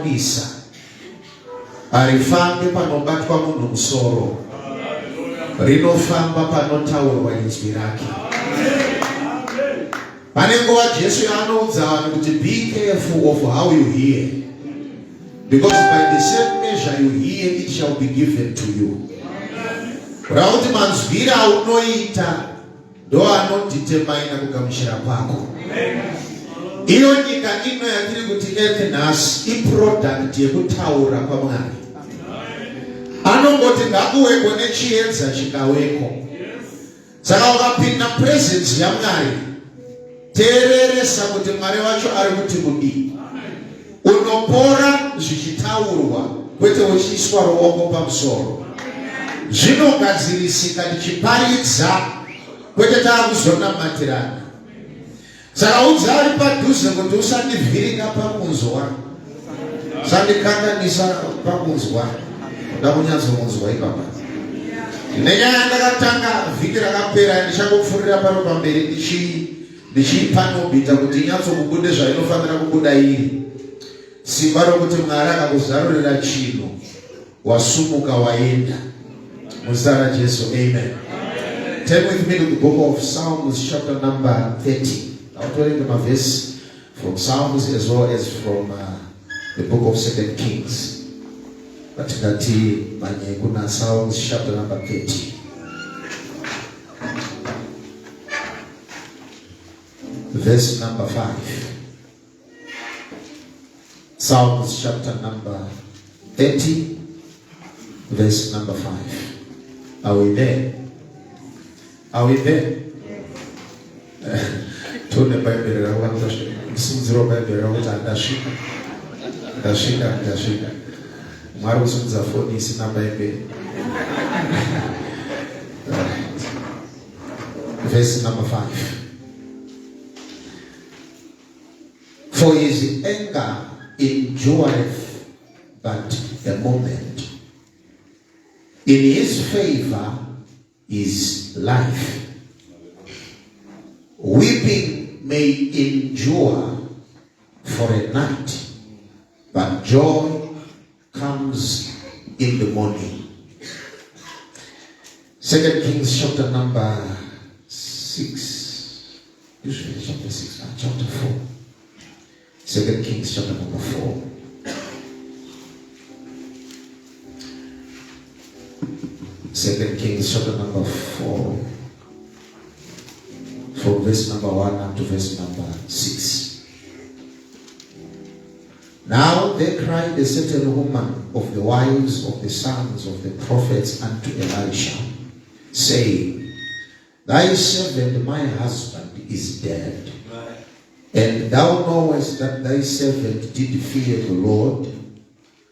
rinowandisa harifambi panobatwa munhu musoro, rinofamba panotaurwa inzwi rake. Pane nguva Jesu yaanoudza vanhu kuti be careful of how you hear, because by the same measure you hear it shall be given to you. Kureva kuti manzwire aunoita ndo anodhitemaina kugamuchira kwako. Iyo nyika ino yatiri kuti earth nhasi iproduct yekutaura kwaMwari. Anongoti ngakuweko nechiedza chikaweko. Saka ukapinda presence yaMwari, teereresa kuti Mwari wacho ari kuti kudii. Unopora zvichitaurwa kwete uchiiswa ruoko pamusoro. Zvinogadzirisika tichiparidza kwete taakuzonamatirana. Saka udza ari padhuze kuti usandivhirika pakunzwa, usandikanganisa pakunzwa, ndoda kunyatsokunzwa ipapa. Nenyaya ndakatanga vhiki rakapera ndichangopfuurira pano pamberi ndichipanobhita kuti inyatsokubude zvainofanira kubuda iri. Simba rokuti Mwari akakuzarurira chino, wasumuka waenda. Muzita raJesu, amen. Turn with me to the book of Psalms chapter number 30. I'll turn into my verse from Psalms as well as from the book of 2 Kings. Katikati manye kuna Psalms chapter number 30. Verse number 5. Psalms chapter number 30, verse number 5. Are we there? Are we there? Tune Bible rawanda msinziro Bible rawanda ndashika. Mwari usunza phone sina Bible. Verse number 5. For his anger endureth but a moment. In his favor is life. Weeping may endure for a night, but joy comes in the morning. 2 Kings chapter number 6. Usually chapter 6, chapter 4. 2 Kings chapter number 4. 2 Kings chapter number 4. From verse number 1 up to verse number 6. Now there cried a certain woman of the wives of the sons of the prophets unto Elisha, saying, Thy servant my husband is dead, and thou knowest that thy servant did fear the Lord,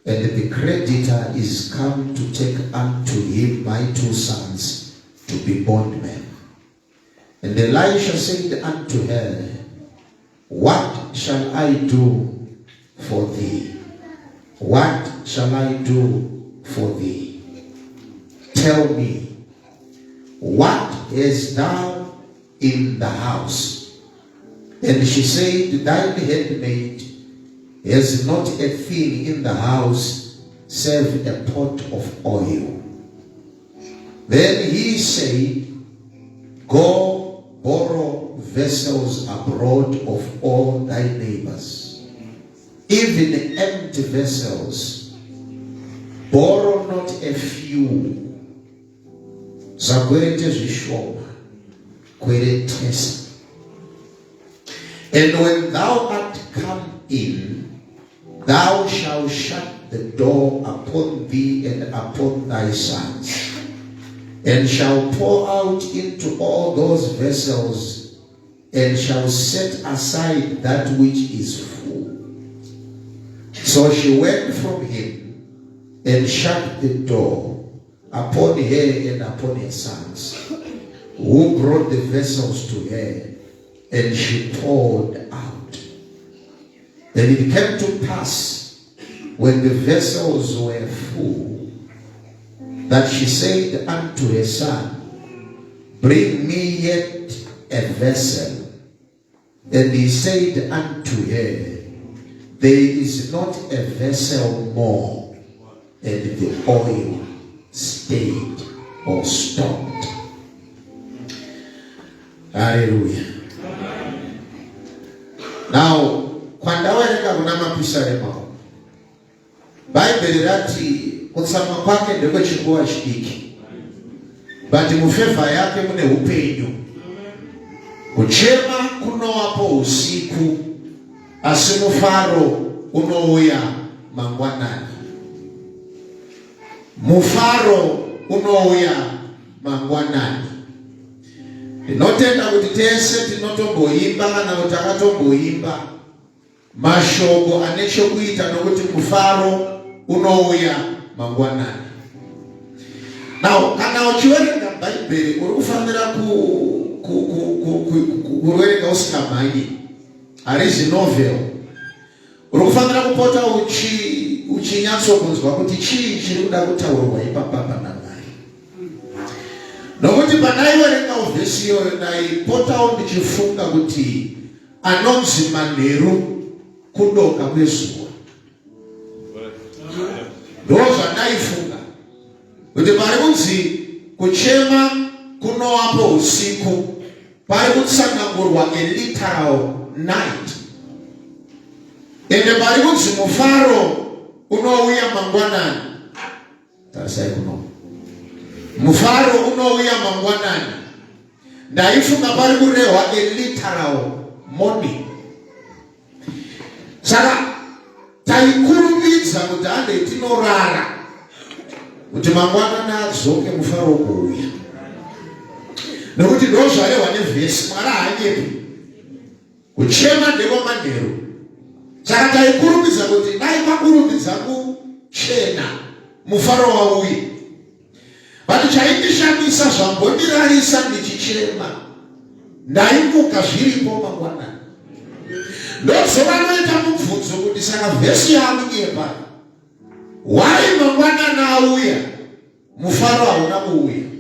and the creditor is come to take unto him my 2 sons to be bondmen. And Elisha said unto her, What shall I do for thee? What shall I do for thee? Tell me, what hast thou in the house? And she said, Thine handmaid has not a thing in the house save a pot of oil. Then he said, Go borrow vessels abroad of all thy neighbors, even empty vessels. Borrow not a few. Zagwete zvishoma, kweretesa. And when thou art come in, thou shalt shut the door upon thee and upon thy sons, and shall pour out into all those vessels, and shall set aside that which is full. So she went from him, and shut the door upon her and upon her sons, who brought the vessels to her, and she poured out. And it came to pass, when the vessels were full, that she said unto her son, Bring me yet a vessel. And he said unto her, there is not a vessel more, and the oil stayed or stopped. Hallelujah. Now, kwandawereka kuna mapisa lema. Bible rati kusama kwake ndiko chikuwa chidiki. But mufeva yake mune upenyu. Kuchema kunowapo usiku. Asi Mufaro unouya Mangwanani. Mufaro unouya Mangwanani. Tinotenda kuti tese tinotomboimba kana kuti akatomboimba mashoko anechekuita nokuti Mufaro unouya Mangwanani. Now, kana uchiwerenga Bible uri kufanira kuwerenga usingamhanyi. Arizi novel. Uri kufanira kupota uchinyatsokunzwa kuti chii chiri kuda kutaurwa ipapa naMwari. Nokuti pandaiwerenga vhesi iyoyo ndaipotawo ndichifunga kuti anonzi manheru kudoka kwezuva. Ndozvandaifunga kuti pari kunzi kuchema kunowapo usiku, pari kutsanangurwa a literal night. Ende pari kunzi Mufaro unouya Mangwanani. Tarisai kuno. Mufaro unouya Mangwanani. Ndaifunga pari kurehwa a literal morning. Saka taikurumidza kuti ande tinorara kuti Mangwanani adzoke Mufaro kuuya. Nokuti ndozvarehwa nevhesi Mwari haanyepi. Kuchema ndeko manheru. Saka taikurumidza kuti dai makurumidza kuchena Mufaro wauye. But chaindishamisa zvambondirarisa ndichichema. Ndaimuka zviripo Mangwanani. Ndozovanoita mubvunzo kuti saka vhesi yamunyepa. Why Mangwanani auya Mufaro hauna kuuya?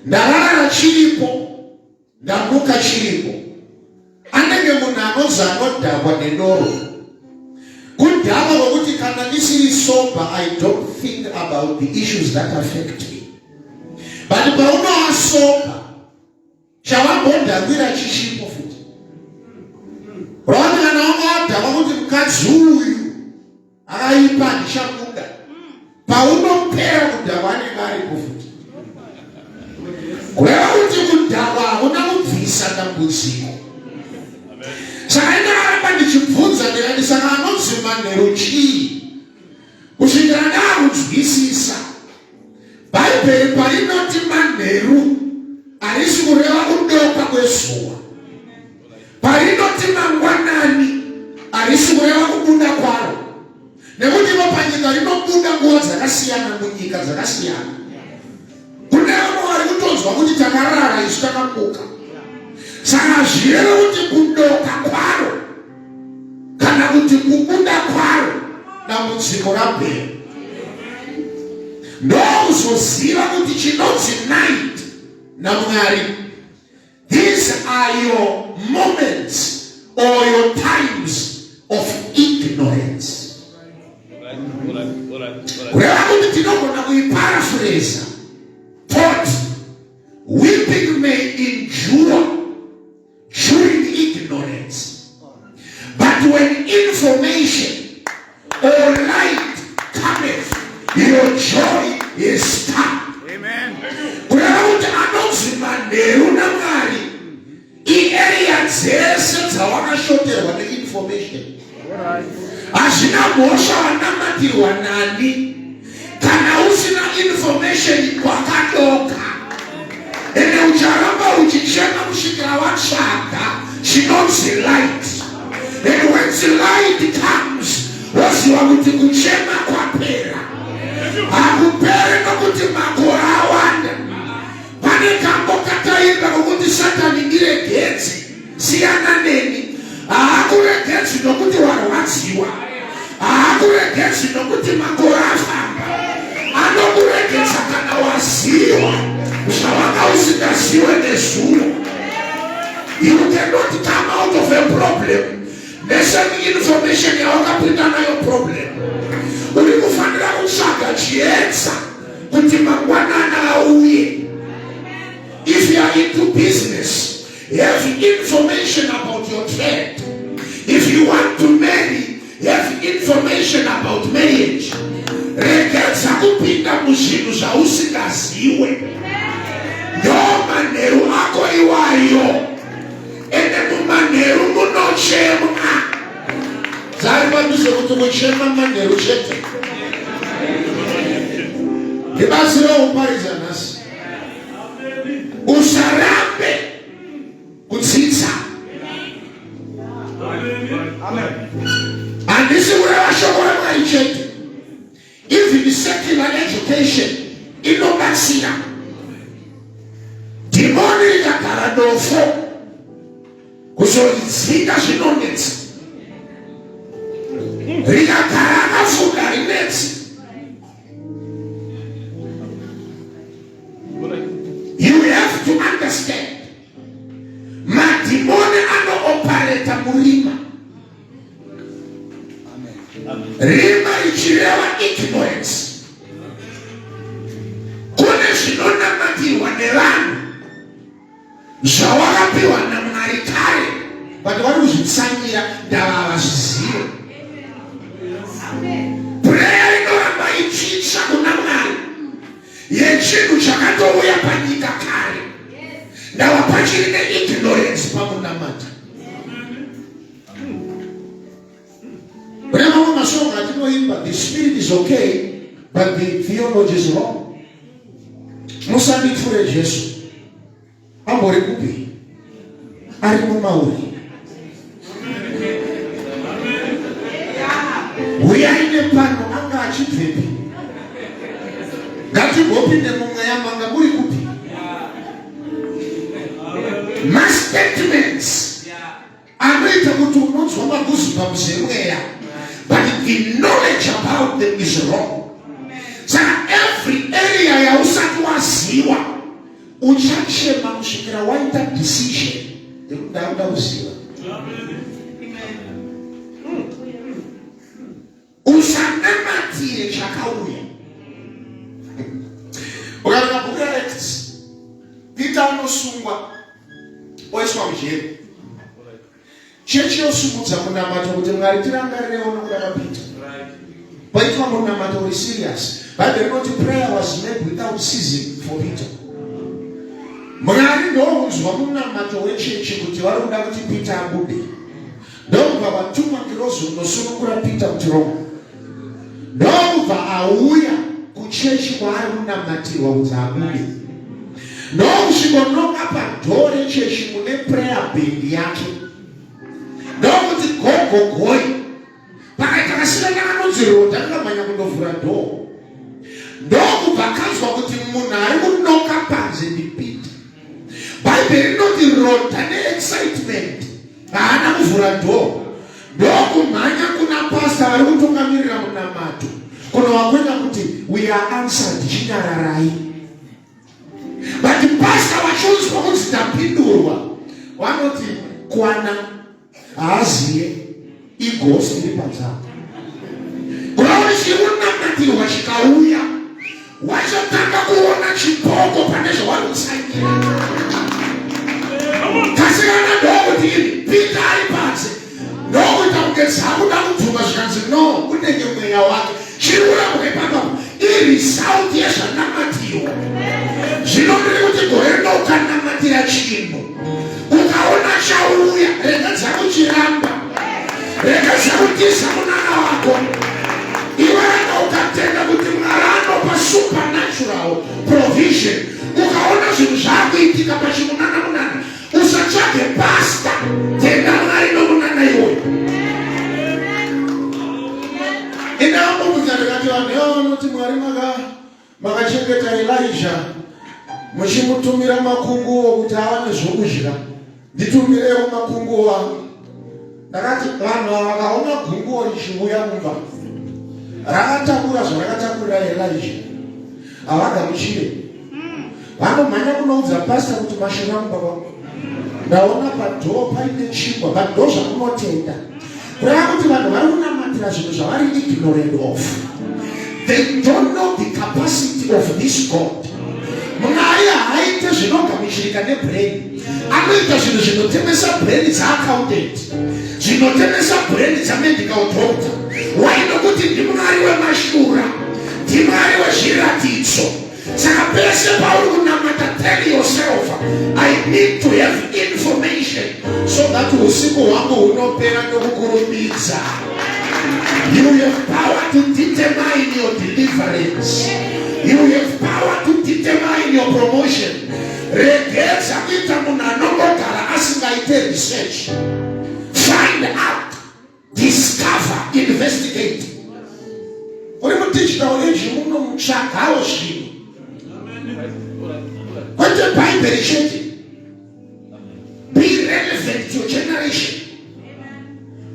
Ndarara chiripo, ndamuka chiripo. Anenge munhu anozi anodhakwa nedoro. Kudhakwa kwekuti kana ndisiri sober, I don't think about the issues that affect me. But paunowa sober, chavambondhambira chishipo futi. Rwani kana wangadhakwa kuti mukadzi uyu akaipa ndichakuda. Paunopera kudhakwa anenge aripo futi. Kureva kuti kudhakwa hakuna kubvisa dambudziko. Saka indaramba ndichibvunza ndikati saka anonzi manheru chii? Kusvikira ndakunzwisisa. Bhaibheri parinoti manheru harisi kureva kudoka kwezuva. Parinoti Mangwanani harisi kureva kubuda kwaro. Nekuti panyika rinobuda nguva dzakasiyana munyika dzakasiyana. Kune vamwe vari kutonzwa kuti takarara isu takamuka. Saka zvireva kuti kudoka kwaro kana kuti kubuda kwaro dambudziko rabhera. Ndokuzoziva kuti chinonzi night naMwari. These are your moments or your times of ignorance. Kureva kuti tinogona kuiparaphrase. Thought weeping may endure during ignorance, but when information or light cometh, your joy is stopped. Amen. Kureva kuti anonzi manheru naMwari iarea dzese dzawakashoterwa neinformation. Hazvina mhosva wanamatirwa nani kana usina information kwakadoka. Ende ucharamba uchichema kusvikira watsvaga chinonzi light. And when the light comes, waziva kuti kuchema kwapera. Hakupere nokuti makore awanda. Pane kambo kataimba kokuti Satani ndiregetsi siyana neni. Haakuregetsi nokuti warwadziwa. Haakuregetsi nokuti makore afamba. Anokuregetsa kana waziwa zvawanga usingaziwe nezuro. You cannot come out of a problem the same information yakapinda nayo problem. Uri kufanira kutsvaga chiedza kuti Mangwanani auye. If you are into business, have information about your trade. If you want to marry, have information about marriage. Regeza kupinda muzvinhu zvausingaziwe. Ndomanheru ako iwayo. Ene mumanheru munochemwa. Zari padhuze kuti kuchema manheru chete. Ndibasi roupariza nhasi. Usarambe kudzidza. Handisi kureva shoko reMwari chete. Even secular education inobatsira. Dhimoni rikagara dofo kuzoridzinga zvinonetsa. Rikagara akafunga rinetsi. You have to understand. Madhimoni ano-operata murima. Rima ichireva ignorance. Kune zvinonamatirwa nevanhu zvawakapiwa naMwari kare, but vari kuzvitsamira ndavava zvizivo. Prayer inoramba ichitsva kuna Mwari yechinhu chakatouya panyika kare, ndava pachiri neignorance pamunamata. The spirit is okay, but the theology is wrong. Musandipfure Jesu. Ambori kupi? Ari mumauri. Uyaine pano anga achibvepi. Ngatibopinde mumweya manga muri kupi? My statements anoita kuti unonzwa maguzu pamuzemweya. But the knowledge about them is wrong. So every area ya usati waziwa uchachema kusvikira waita decision yekuda kuziva. Usanamatire chakauya. Ukaona bhuku Acts, Peter anosungwa oiswa mujeri. Chechi yosumudza munamato kuti Mwari tirangarirei nokuda kwaPeter. Paitwa munamato uri serious. Bible inoti prayer was made without ceasing for Peter. Mwari ndounzwa munamato wechechi kuti vari kuda kuti Peter abude. Ndobva vatuma kirozo nosunungura Peter kuti Roma. Ndobva auya kuchechi kwaari kunamatirwa kuti abude. Ndokusvikonoka padhoo rechechi mune prayer band yake. Ndokuti gogogoi pakaita kasiyana kanonzi Rodha kakamhanya kundovhura dhoo. Ndokubva kanzwa kuti munhu ari kunoka panze ndiPeter. Bhaibheri rinoti Rodha neexcitement haana kuvhura dhoo. Ndokumhanya kuna pastor vari kutungamirira munamato kunovakwena kuti we are answered chinyararai. But pastor vachonzwa kunzi tapindurwa vanoti kwana aziye ighost iri padzako. Kurauri chiunamatirwa chikauya wachotanga kuona chipoko pane zvavari kusainira. Kasikana ndokuti Peter ari pasi ndokuita kunge dzakuda kubvuma zvikanzi no kunenge mweya wake chiri kurambwe papapo iresult yezvanamatirwa. Zvinodiri kuti goenda ukanamatira chinhu ukaona chauya rega dzakuchiramba, rega dzakutiza munana wako. Iwana ukatenda kuti Mwari anopa supernatural provision, ukaona zvinhu zvakuitika pachimunana usatsvage pasta, tenda Mwari nomunana iwoyo. Inamubvunza ndikati vanhu vanoti Mwari makachengeta Elijah muchimutumira makunguo kuti awane zvokudya, nditumirewo makunguo angu. Ndakati vanhu vakaona gunguo richiuya mumba rakatakura zvarakatakura Elijah havagamuchire. Vanomhanya kunoudza pastor kuti mashina mumba kwangu ndaona padhoo paine chingwa, but ndo zvakunotenda ignorant of. They don't know the capacity of this God. Haite zvinogamuchirika nebrain. Anoita zvinhu zvinotemesa brain dzaaccountant, zvinotemesa brain dzamedical doctor. Why? Nokuti ndimwari wemashura, ndimwari wezviratidzo. Saka pese pauri kunamata, tell yourself, I need to have information so that usiku hwangu hunopera nokukurumidza. You have power to determine your deliverance. You have power to determine your promotion. Regeza kuita munhu anongogara asingaite research. Find out, discover, investigate. Uri mudigital age muno mutsvagawo zvinhu. Kwete Bible chete. Be relevant to your generation.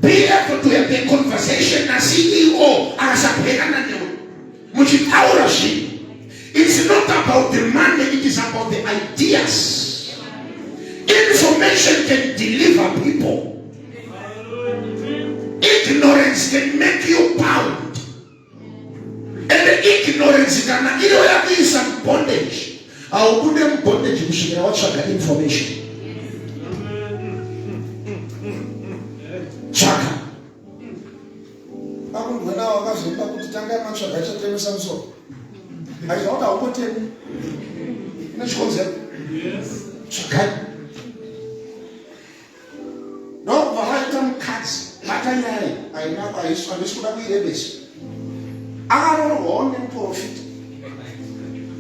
Be able to have a conversation na CEO akasapekana newe. Muchitaura zvinhu. It's not about the money, it is about the ideas. Information can deliver people. Ignorance can make you bound. And the ignorance can give you some bondage. I will put them bondage in the information. Chaka. I thought I would put him in a concept. Yes. No, but I don't cats. I know I used to be rebels. I don't want them profit.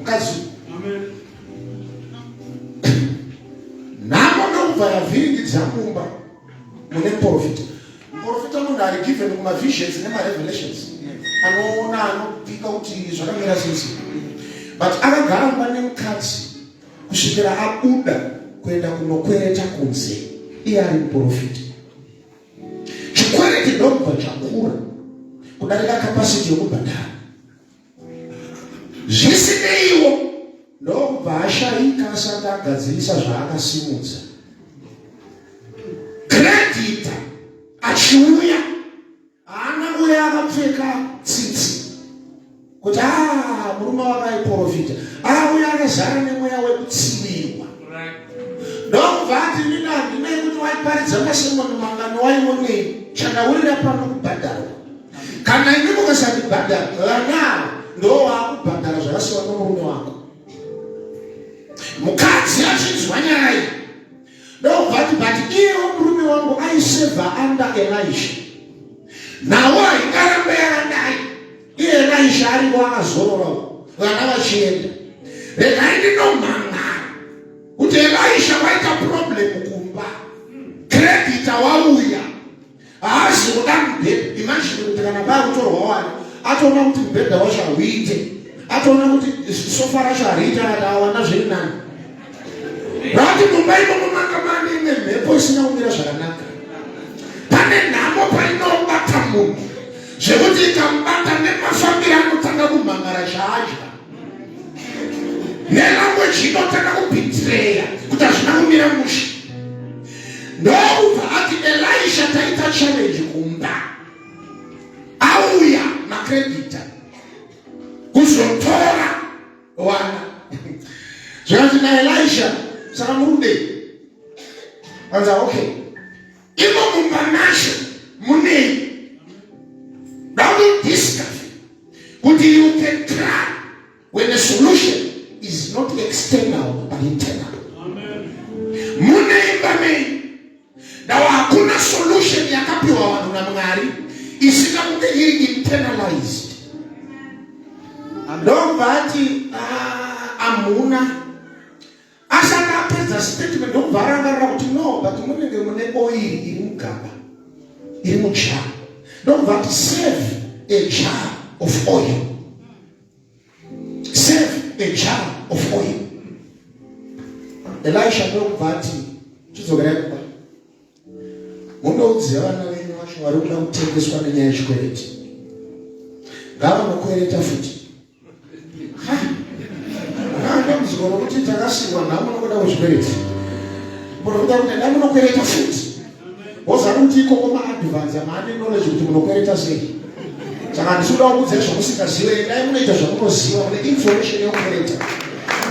Amen. Now, no, but I feel it's a mumba. No profit. Profit are given my visions and my revelations. I know pick out is but akagara panemukadzi kusvikira akuda kuenda kunokwereta kunze iye ari muprofita. Chikwereti ndobva chakura kudarika kapasiti yokubhadhara. Zvisineiwo ndobva ashaika asati agadzirisa zvaakasimudza. Kredita achiuya haana uya akapfeka tsitsi kuti murume wakaiprofita, uya akazara nemweya wekutsivirwa. Ndobva ati ndinei kuti waiparidza masemoni mangano waionei chandaurira pano kubhadharwa. Kana imi mukasandibhadhara vana ndo wakubhadhara zvakasiwa nomurume wako. Mukadzi achinzwa nyaya iyi ndobva ati but iyewo murume wangu aiseva under Elisha. Nawo aingarambe yakadai iye Elisha ariwo akazororawo vana vachienda. Regai ndinomhanga kuti Elisha waita problem kumba. Kredita wauya haazi kuda mubhedha. Imagine kuti kana pakutorwa wani atoona kuti mubhedha wacho hauite, atoona kuti sofa racho hariita awana zviri nani. Rati mumba imomo manga mane mhepo isina kumira zvakanaka. Pane nhamo painobata munhu zvekuti ikamubata nemafambiro anotanga kumhangara chaadya. Nelanguage inotanga kubhitireya kuti hazvina kumira mushe. Ndobva ati Elisha taita challenge kumba. Auya makredita kuzotora wana. Zvanzi naElisha saka murume vanza okay, imo mumba macho munei. Now you discover kuti you can cry when the solution is not external but internal. Muneimba mei dawa hakuna solution yakapiwa vanhu naMwari isina kunge iri internalized. Ndobva ati amuna asati apedza statement ndobva arangarira kuti no but munenge mune oil iri mugaba iri mujar. Ndobva ati save a jar of oil. Save a jar of oil. Elisha ndobva ati chidzokera kumba mundoudza vana venyu vacho vari kuda kutengeswa nenyaya yechikwereti ngavanokwereta futi. Ndamuziko rokuti takasiwa nhamo nokuda kwezvikwereti. Munokuda kuti ndamunokwereta futi. Ozaruti koma advance amane knowledge kuti munokwereta sei. Saka ndisuda kuudza zvamusingazive, dai munoita zvamunoziva, mune information yokwereta.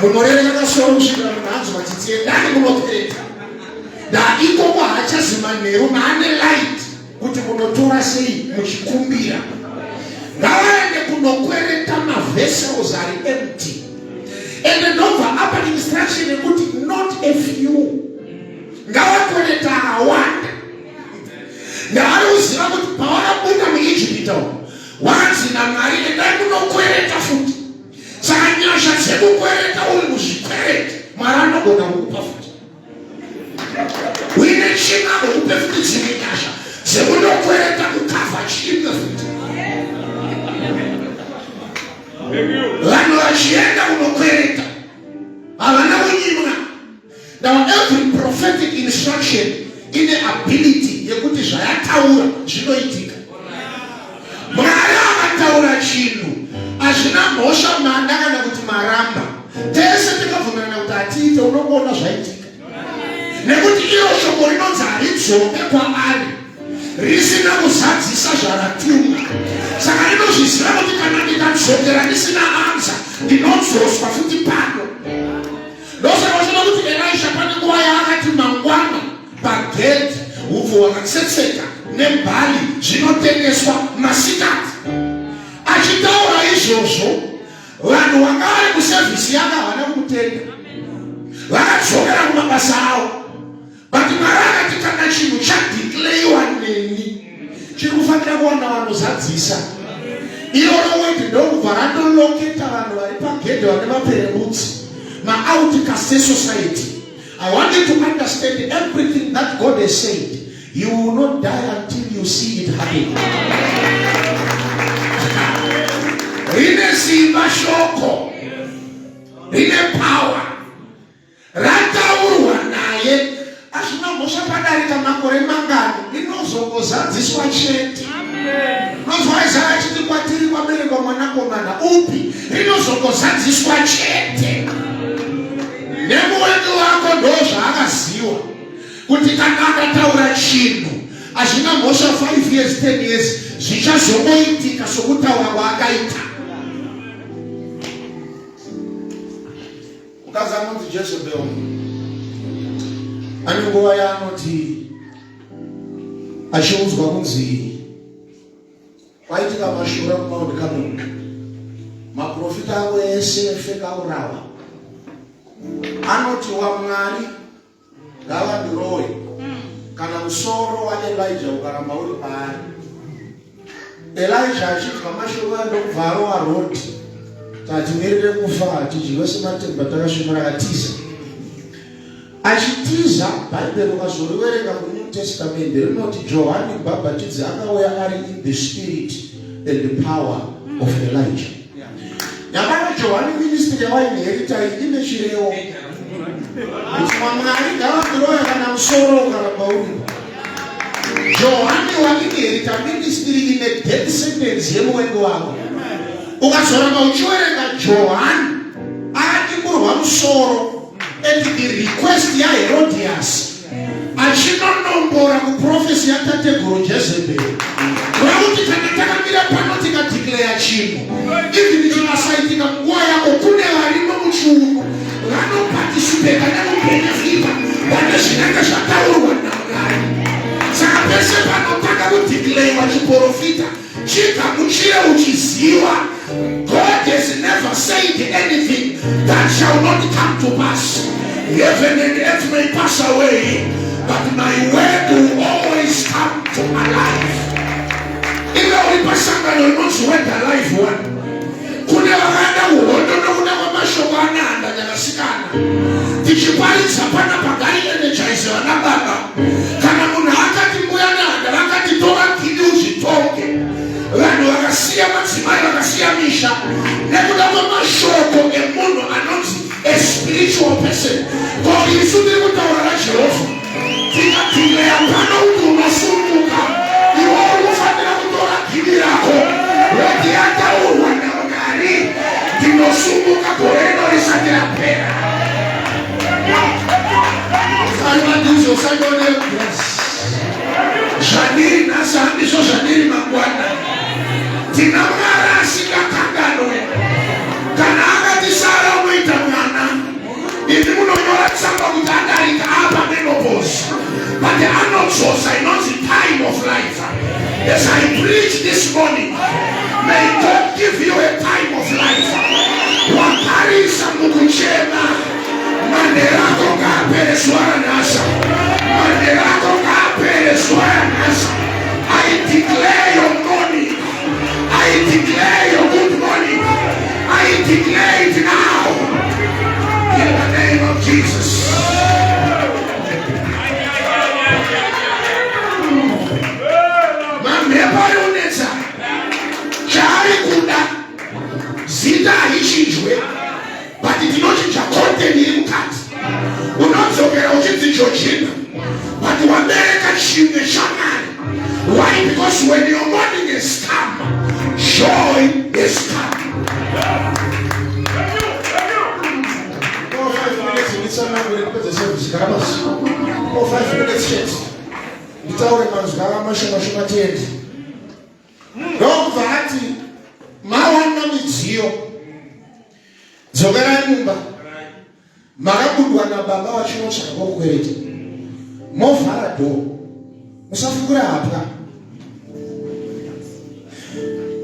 Munorereka kasoro kusvikira munhu anzwa matsitsi endani munokwereta. Da ikoko haachazima nheru maane light kuti munotora sei muchikumbira. Ngavaende kunokwereta mavessels ari empty. And ndobva apa instruction yekuti not a few. Ngavakwereta akawanda. Ngavari kuziva kuti pavakabuda muIjipita wanzi naMwari endai munokwereta futi. Saka nyasha dzekukwereta uri muzvikwereti Mwari anogona kukupa futi. Uine chima kukupe futi dzimwe nyasha dzemunokwereta kukavha chimwe futi. Vanhu vachienda kunokwereta havana kunyimwa. Now every prophetic instruction ine ability yekuti zvayataura zvinoitika. Mwari akataura chinhu hazvina mhosva manda kana kuti maramba. Tese tikabvumirana kuti atiite unongoona zvaitika. Nekuti iro shoko rinonzi haridzoke kwaari risina kuzadzisa zvaratumwa. Saka rinozviziva kuti kana ndikadzokera ndisina anza ndinodzoswa futi pano. Ndosaka vachida kuti Elisha pane nguva yaakati mangwana pagedhi upfu hwakatsetseka nembali zvinotengeswa masikati. Achitaura izvozvo vanhu vanga vari kusevhisi yanga havana kutenga, vakadzokera kumabasa avo. But Mwari akati kana chinhu chadhikleiwa neni chiri kufanira kuwana vanozadzisa. Iroro weti ndokubva randoloketa vanhu vari pagedhi vane maperembudzi ma-outcaste society. I want you to understand everything that God has said. You will not die until you see it happen. Rine simba shoko, rine power, rataurwa naye. Ashina mosha padarika makore mangani rinozongozadziswa chete. Nozwa Isaya chiti kwatiri kwaberekwa mwanakomana upi rinozongozadziswa chete. Nemuwedu wako ndozvaakaziwa kuti kana akataura chinhu hazvina mhosva 5 years 10 years zvichazongoitika sokutaura kwaakaita. Ukazanonzi Jezebel ane nguva yaanoti achiudzwa kunzi kwaitika mashura kumaundi Kamoni, maprofita avo ese fekaurawa. Anoti waMwari ngavandirowe kana musoro waElijah ukaramba uri paari. Elijah achidya mashoko andokubva arova roti tati mirire kufa tichiva sematemba takasvimira akatiza. Achitiza bhaibheri ukazoriverenga muNew Testament rinoti Johani Mubhabhatidzi akauya ari in the spirit and the power of Elijah. Nyamara Johani ministry yawainherita ine chirevo kuti waMwari ngavandirowe kana musoro ukaramba uri. Johani wainherita ministry ine death sentence yemuvengi wako. Ukazoramba uchiverenga Johani akadimburwa musoro and the request ya Herodias achinonombora kuprofesi yatateguru Jezebel. Rauti kana takamira pano tikadeclare chinhu even chikasaitika nguva yako kune varimo muchiuno vanoparticipate nekubenefita pane zvinenge zvataurwa naMwari. Saka pese panotanga kudeclarewa chiprofita chikamuchire uchiziva God has never said anything that shall not come to pass. Heaven and earth may pass away, but my word will always come to alive. Ila ulipasangano inonzi word alive one. Kune wakanda uhondo nokuna kwamashoko ananda nyakasikana. Tichiparidza pana pagari energize vanababa. Kana munhu akati mbuya nanda vakati tora kidi uzvitoke. Vanhu vakasiya madzimai vakasiya misha nekuda kwamashoko emunhu anonzi a spiritual person. Ko isu tiri kutaura naJehovha tikadhileya pano kuti unosumuka iwe unofanira kutora gidi rako roti yataurwa naMwari ndinosumuka gore rino risati rapera. Saiwa ndizo saioneo grace kuchema. Manderako kapere swanasa. Manderako kapere swanasa. I declare your morning. I declare your good morning. I declare it now. In the name of Jesus. Mambeparunesa. Chari kuda. Zita hichinjwe. But it not a content in cut. We're not so good at Georgina. But you are there the shaman. Why? Because when your morning is come, joy is come. 5 minutes in this one, we put the service. 5 minutes yet. It's all in man's machine attend. Don't vati. Mawana mizio. Zogera nyumba. Marabudu na baba wa chino cha kweli. Mufaro. Musafukura hapa.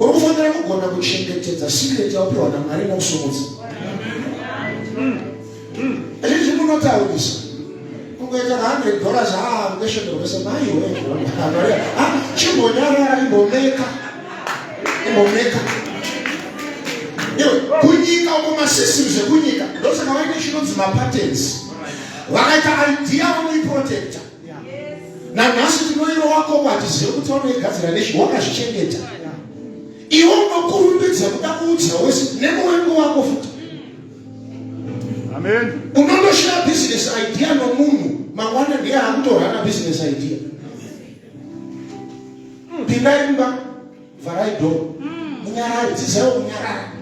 Urufondera kugona kuchengetedza secret yapewa na Mwari nokusumudza. Azhinji munotaurisa. Kungoita $100 ngeshendo bese mai wewe. Chimbonyara imbomeka. Kunyika kuma systems kunyika. Those are why nations patents. Wakaita idea only protector. Na nasi tinoiro wako watiziwe kuti wanoigadzira neshi wakazvichengeta. Iwo unokurumbidza kuda kuudza wese nemuwengo wako futi. Amen. Unondoshira business idea nomunhu mangwana ndiye akutorana business idea. Pindai mumba vharai door. Munyarara dzidzai kunyarara.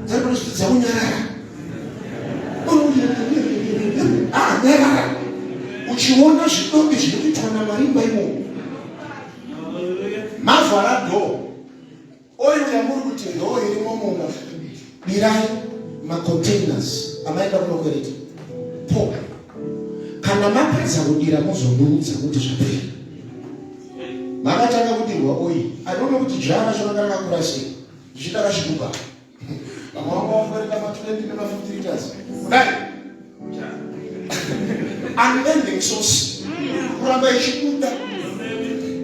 Dzakuzvidza kunyarara. Nyarara. Uchiona zvidobi zvinoitwa naMwari imo. Mavhara door. Oil yamuri kuti ndo irimo mumba. Birai macontainers amaenda kunokwereta. Po. Kana mapedza kudira muzondiudza kuti zvapera. Makatanga kudirwa oil. I don't know kuti jara zvakanga kurasika. Zvichida kashikuba. Vamwe vafereka ma20 nema50 liters. Kudai. Unending source. Kuramba ichikuda.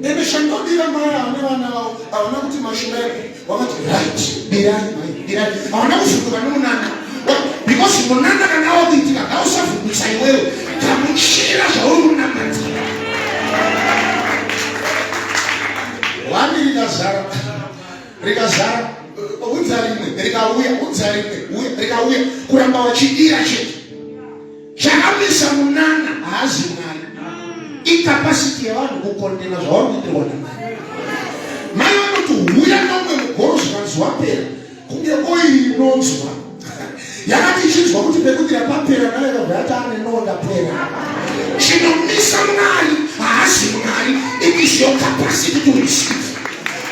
Ebe shandodira maya ane vana vavo. Avana kuti mashureke. Wakati right. Birai. Avana kufukuka nomunana. Because munana kana wabitika. Kausafukisa iwewe. Kamuchira zvauri unamata. Wani rikazara. Unzarimwe. Rikauya. Kuramba wachidira chetu. Chakamisa munana haazi Mwari. Incapacity yavanhu kukondena zvavari kuitirwa naMwari. Mai vanoti huya nomwe mugoro zvikanzi wapera. Kunge oili inonzwa. Yakati ichinzwa kuti pekuti yapapera nayo yakabva ane nonda pera. Chinomisa Mwari haazi Mwari. It is your capacity to receive.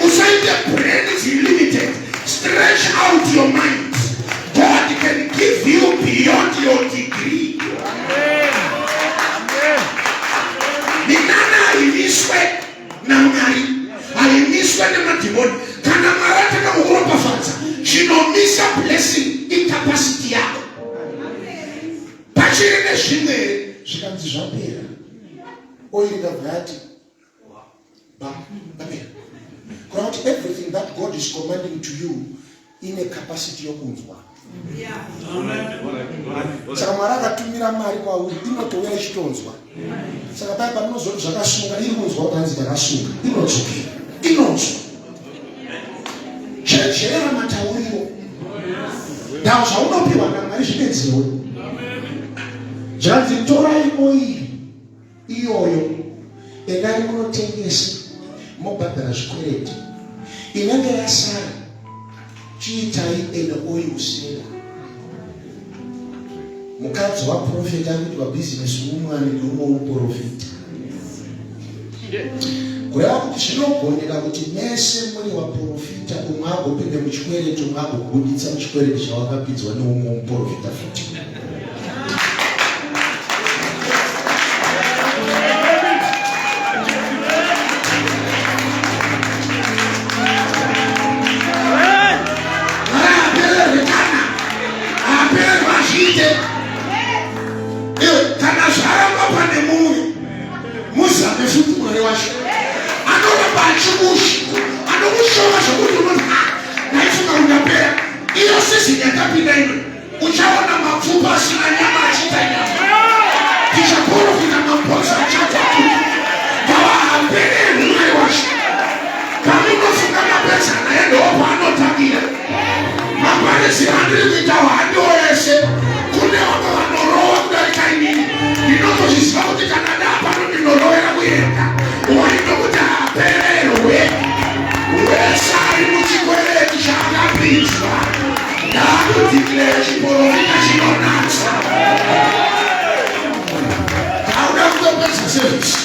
Usaite brain is limited. Stretch out your mind. God can give you beyond your degree. Minana ainiswe na Mwari, ainiswe na madimoni. Kana Mwari ataka kukuropa fanza, chinomisa blessing incapacity yako. Pachirine shime shikanzi zvapera. Oirika vrati. Bapera. Because everything that God is commanding to you in a capacity yokunzwa. Saka Mwari akatumira mari kwauri inotouya ichitonzwa. Saka paya pamunozoti zvakasunga iri kunzwa kutanzi takasunga inodzokera inonzwa. Cherechera matauriro. Ndau zvaunopiwa naMwari zvidetsewe. Zvanzi torai oiri iyoyo endai munotengesa mobhadhara zvikwereti. Inenge yasara chiitai ene oil usera. Mukadzi waprofita kuti wabhizinesi umwe ndomwe uprofita. Kureva kuti zvinogoneka kuti mese muri waprofita umwe agopinda muchikwereti umwe agobuditsa muchikwereti chawakapidzwa neumwe uprofita futi. Andrivita wadoese kune wanorowa kudarika inini. Ndinotozviziva kuti kana ndapano ndinorowera kuenda. Waito kuti apererwe. Wese ari muchikwereti chaakapinzwa. Ndakudeclare chiprofita chinonatsa. Auda kutopedza service.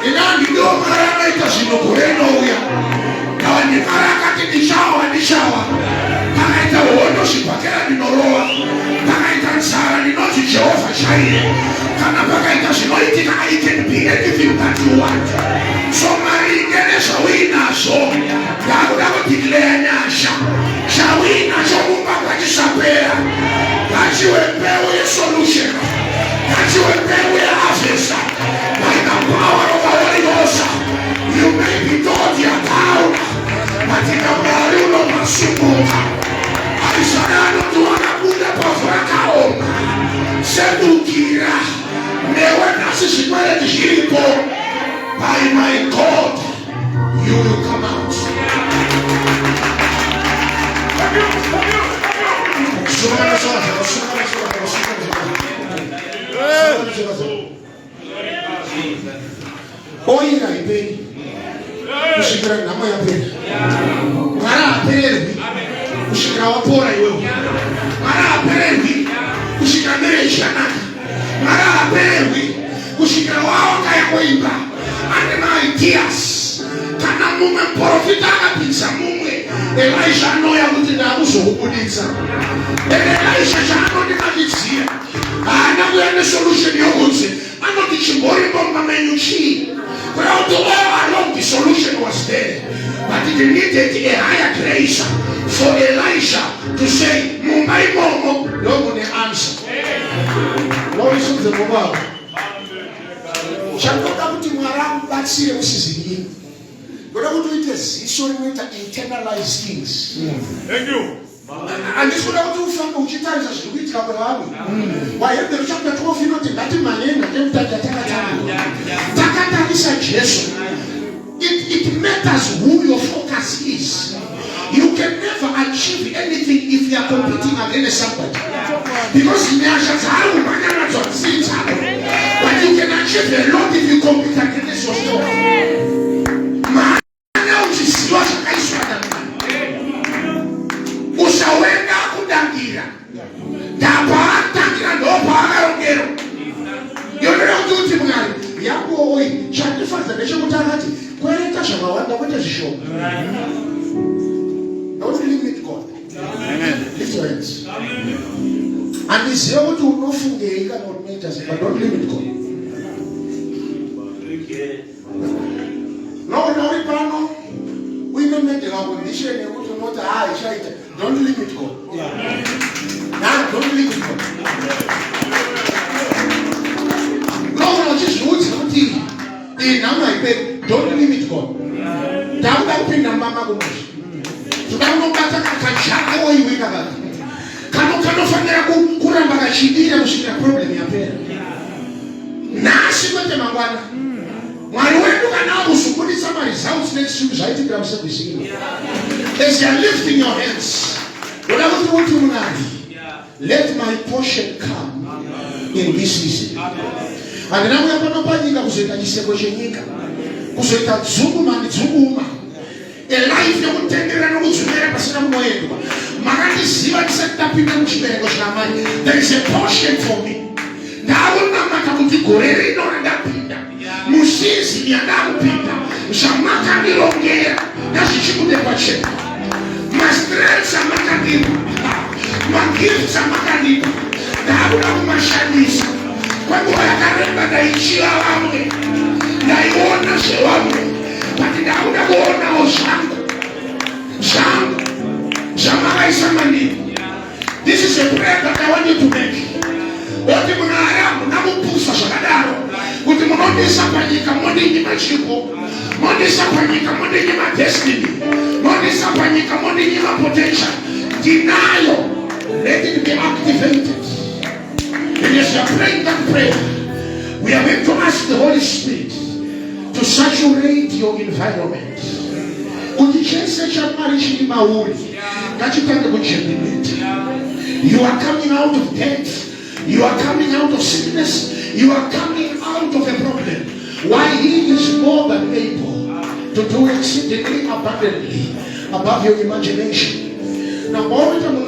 Ina ndido mara akaita zvino gore rinouya. Ndava nemara akati ndichawa. Pakaita hondo zvibhakera ndinorowa. Pakaita nzara ndinoti Jehovha chaiye. Kana pakaita zvinoitika, I can be anything that you want. So maringe nezvauinazvo, ndakuda kudeclare nyasha. Zvauinacho mumba ngachisapera. Ngachiwe mbeu yesolution. Ngachiwe mbeu yeharvest. By the power of the Holy Ghost, you may be told you are down, but in the Mwari unomasumuka. Aisana anoti wakabuda pavu rakaoma. Sedukira. Newe nasi zvikwereti zviripo. By my God, you will come out. Oira ipeni. Kusvikira nhamo yapera. Mwari apererwi. Kusvikira wapora iwewe. Mwari apererwi. Kusvikira mbere ichanaka. Mwari apererwi. Kusvikira waokaya kuimba. Ane maideas. Kana mumwe muprofita akapinza mumwe, Elisha anoya kuti ndakuzokubuditsa. Elisha chaanondinamidziya. Haana kuya nesolution yokunzi anoti chimbori bomba menyu chii. But all along the solution was there. But it needed a higher grace for Elisha to say, Mumbai Momo, no one answer. No is the mobile. Shall not have to around that serious again. But I would do it as it's showing me to internalize things. Thank you. And this would have to find which times as to which couple are. Why have the chapter 12 not in Latin Malay and Takata is a gesture. It matters who your focus is. You can never achieve anything if you are competing against somebody. Because but you can achieve a lot if you compete against yourself. Usawenda kudangira. Ndapatangira ndopakarongero. Yonera kuti mungari yako oi chandifanza nechekutangati kwereta zvakawanda kwete zvishoma. Don't limit God. Amen. Lift your hands. And it's here to unofungei kana unoita sei, but don't limit God. No pano uimemedela condition yekuti unoti ichaita. Don't limit God. Nah, don't limit God. No, just what's kuti inama ipe don't limit God. Tauda kupinda mama kumoshi. Tunaunobata kakachaka woiweka baba. Kanofanira kuramba kachidira kusvika problem yapera. Nasi kwete mangwana. Mwari wedu kana usukudisa results next week zvaitika musebvisini. As you are lifting your hands, let my portion come in this season. And now we are going to panic kuzoita chiseko chenyika. Kuzoita dzunguma. A life yokutendera nokudzumira pasina kunoendwa. Makandiziva ndisatapinda muchibereko chamai. There is a portion for me. Ndaonamata kuti gore rino randapinda. Musizi yandakupinda. Zvamakandirongera ndazvichikudepa chete. Mastrengths amakandipa. Magifts amakandipa. Ndakuda kumashandisa. Kwenguva yakareba ndaichiva vamwe. Ndaiona zvevamwe. But ndakuda kuonawo zvangu zvamakaisa mandiri. This is a prayer that I want you to make. Oti munaramu namupusa zvakadaro kuti munondisa panyika mondinyima chipo, mondisa panyika mondinyima destiny, mondisa panyika mondinyima potential. Denial, let it be activated. And as you are praying that prayer, we are going to ask the Holy Spirit to saturate your environment. You are coming out of death. You are coming out of sickness. You are coming out of a problem. Why? He is more than able to do exceedingly abundantly above your imagination. Now, all the time we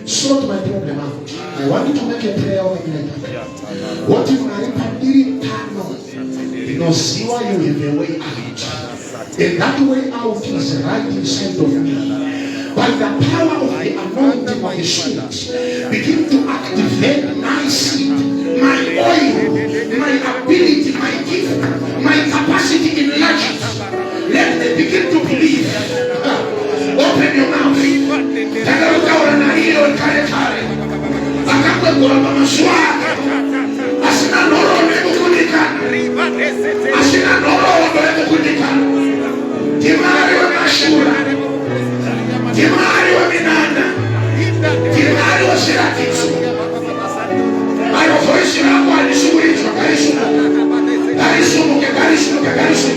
sort my problem out. I want you to make a prayer over me. What if I didn't turn? Because you have a way out. And that way out is right inside of me. By the power of the anointing of the Spirit, begin to activate my seed, my oil, my ability, my gift, my capacity in large. Let me begin to believe. Open your mouth. Timari wa minanda, timari wa shirakitu. Ayo voice yangu alisumu, karisumu.